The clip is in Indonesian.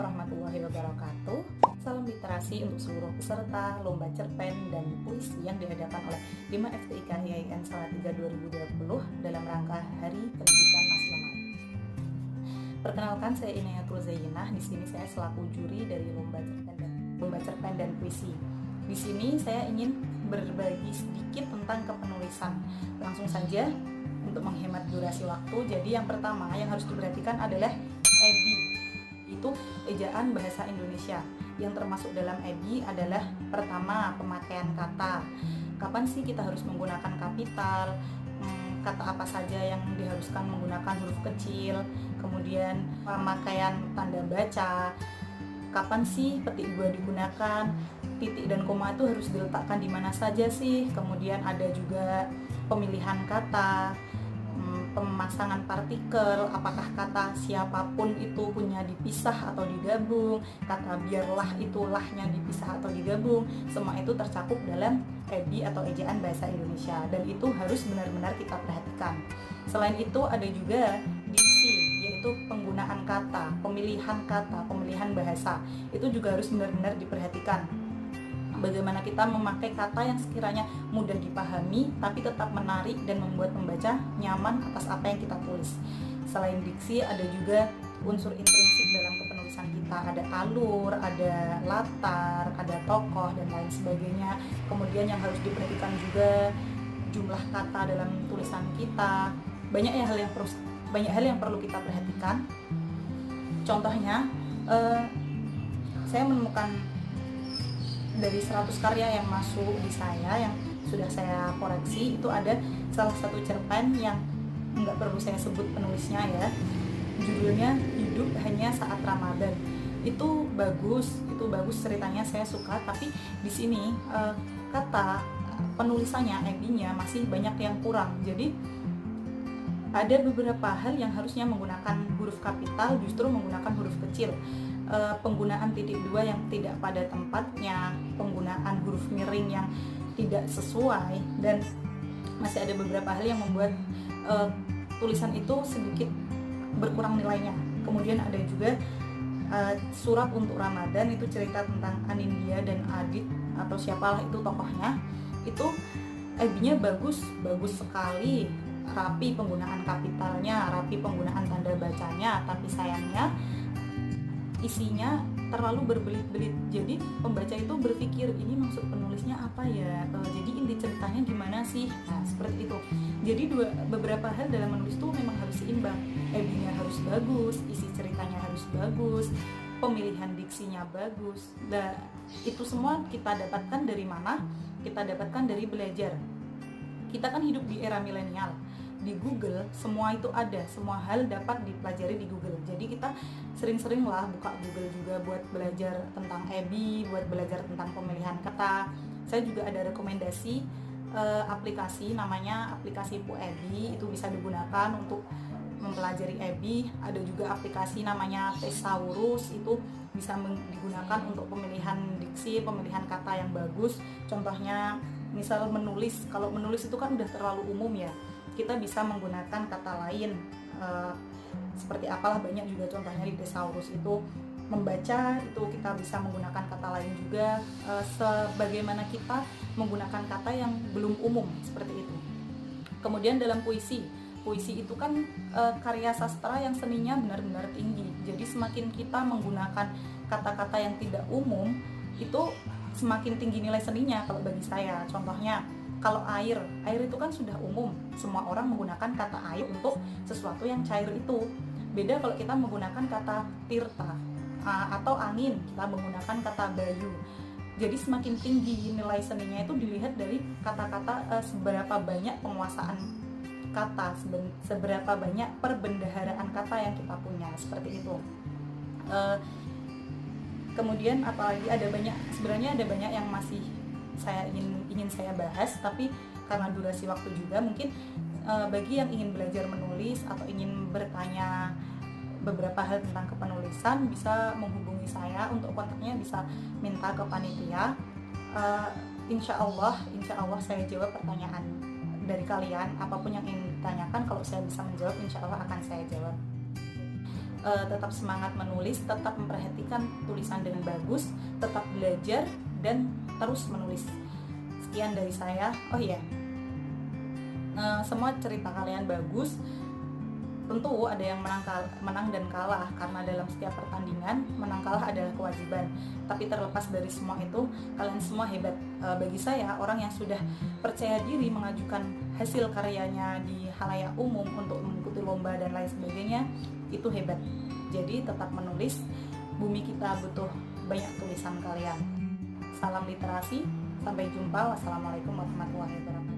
warahmatullahi wabarakatuh. Salam literasi untuk seluruh peserta lomba cerpen dan puisi yang diadakan oleh 5 FTIK IAIN Salatiga 2020 dalam rangka Hari Pendidikan Nasional. Perkenalkan, saya Inayatul Zainah. Di sini saya selaku juri dari lomba cerpen dan puisi. Di sini saya ingin berbagi sedikit tentang kepenulisan. Langsung saja untuk menghemat durasi waktu. Jadi yang pertama yang harus diperhatikan adalah EBI. Itu ejaan bahasa Indonesia. Yang termasuk dalam EBI adalah pertama, pemakaian kata. Kapan sih kita harus menggunakan kapital? Kata apa saja yang diharuskan menggunakan huruf kecil? Kemudian pemakaian tanda baca. Kapan sih petik dua digunakan? Titik dan koma itu harus diletakkan di mana saja sih? Kemudian ada juga pemilihan kata, pemasangan partikel, apakah kata siapapun itu punya dipisah atau digabung, kata biarlah itu lahnya dipisah atau digabung, semua itu tercakup dalam EBI atau ejaan bahasa Indonesia, dan itu harus benar-benar kita perhatikan. Selain itu ada juga diksi, yaitu penggunaan kata, pemilihan bahasa, itu juga harus benar-benar diperhatikan. Bagaimana kita memakai kata yang sekiranya mudah dipahami tapi tetap menarik dan membuat pembaca nyaman atas apa yang kita tulis. Selain diksi, ada juga unsur intrinsik dalam kepenulisan kita. Ada alur, ada latar, ada tokoh, dan lain sebagainya. Kemudian yang harus diperhatikan juga jumlah kata dalam tulisan kita. Banyak hal yang perlu kita perhatikan. Contohnya, saya menemukan dari 100 karya yang masuk di saya, yang sudah saya koreksi, itu ada salah satu cerpen yang nggak perlu saya sebut penulisnya ya, judulnya Hidup Hanya Saat Ramadan. Itu bagus ceritanya, saya suka, tapi di sini kata penulisannya, EBI-nya masih banyak yang kurang. Jadi ada beberapa hal yang harusnya menggunakan huruf kapital, justru menggunakan huruf kecil. Penggunaan titik dua yang tidak pada tempatnya, penggunaan huruf miring yang tidak sesuai, dan masih ada beberapa hal yang membuat tulisan itu sedikit berkurang nilainya. Kemudian ada juga surat untuk Ramadan, itu cerita tentang Anindya dan Adit atau siapalah itu tokohnya. Itu EBI-nya bagus sekali, rapi penggunaan kapitalnya, rapi penggunaan tanda bacanya, tapi sayangnya isinya terlalu berbelit-belit. Jadi pembaca itu berpikir, ini maksud penulisnya apa ya? Jadi inti ceritanya gimana sih? Nah, seperti itu. Jadi beberapa hal dalam menulis itu memang harus seimbang. EBI-nya harus bagus, isi ceritanya harus bagus, pemilihan diksinya bagus. Dan itu semua kita dapatkan dari mana? Kita dapatkan dari belajar. Kita kan hidup di era milenial. Di Google semua itu ada, semua hal dapat dipelajari di Google. Jadi kita sering-seringlah buka Google juga buat belajar tentang EBI, buat belajar tentang pemilihan kata. Saya juga ada rekomendasi aplikasi, namanya aplikasi PuEBI, itu bisa digunakan untuk mempelajari EBI. Ada juga aplikasi namanya Thesaurus, itu bisa digunakan untuk pemilihan diksi, pemilihan kata yang bagus. Contohnya misal menulis, kalau menulis itu kan udah terlalu umum ya, kita bisa menggunakan kata lain, seperti apalah, banyak juga contohnya di Thesaurus itu. Membaca itu kita bisa menggunakan kata lain juga, sebagaimana kita menggunakan kata yang belum umum, seperti itu. Kemudian dalam puisi itu kan karya sastra yang seninya benar-benar tinggi. Jadi semakin kita menggunakan kata-kata yang tidak umum, itu semakin tinggi nilai seninya kalau bagi saya. Contohnya, kalau air itu kan sudah umum, semua orang menggunakan kata air untuk sesuatu yang cair itu. Beda kalau kita menggunakan kata tirta, atau angin, kita menggunakan kata bayu. Jadi semakin tinggi nilai seninya itu dilihat dari kata-kata, seberapa banyak penguasaan kata, seberapa banyak perbendaharaan kata yang kita punya, seperti itu. Kemudian apalagi sebenarnya ada banyak yang masih saya ingin saya bahas, tapi karena durasi waktu juga, mungkin bagi yang ingin belajar menulis atau ingin bertanya beberapa hal tentang kepenulisan, bisa menghubungi saya. Untuk kontaknya bisa minta ke panitia. Insya Allah saya jawab pertanyaan dari kalian, apapun yang ingin ditanyakan. Kalau saya bisa menjawab, insya Allah akan saya jawab. tetap semangat menulis, tetap memperhatikan tulisan dengan bagus, tetap belajar dan terus menulis. Sekian dari saya. Oh iya, semua cerita kalian bagus. Tentu ada yang menang dan kalah, karena dalam setiap pertandingan menang kalah adalah kewajiban. Tapi terlepas dari semua itu, kalian semua hebat. Bagi saya, orang yang sudah percaya diri mengajukan hasil karyanya di halayak umum untuk mengikuti lomba dan lain sebagainya, itu hebat. Jadi tetap menulis, bumi kita butuh banyak tulisan kalian. Salam literasi, sampai jumpa. Wassalamualaikum warahmatullahi wabarakatuh.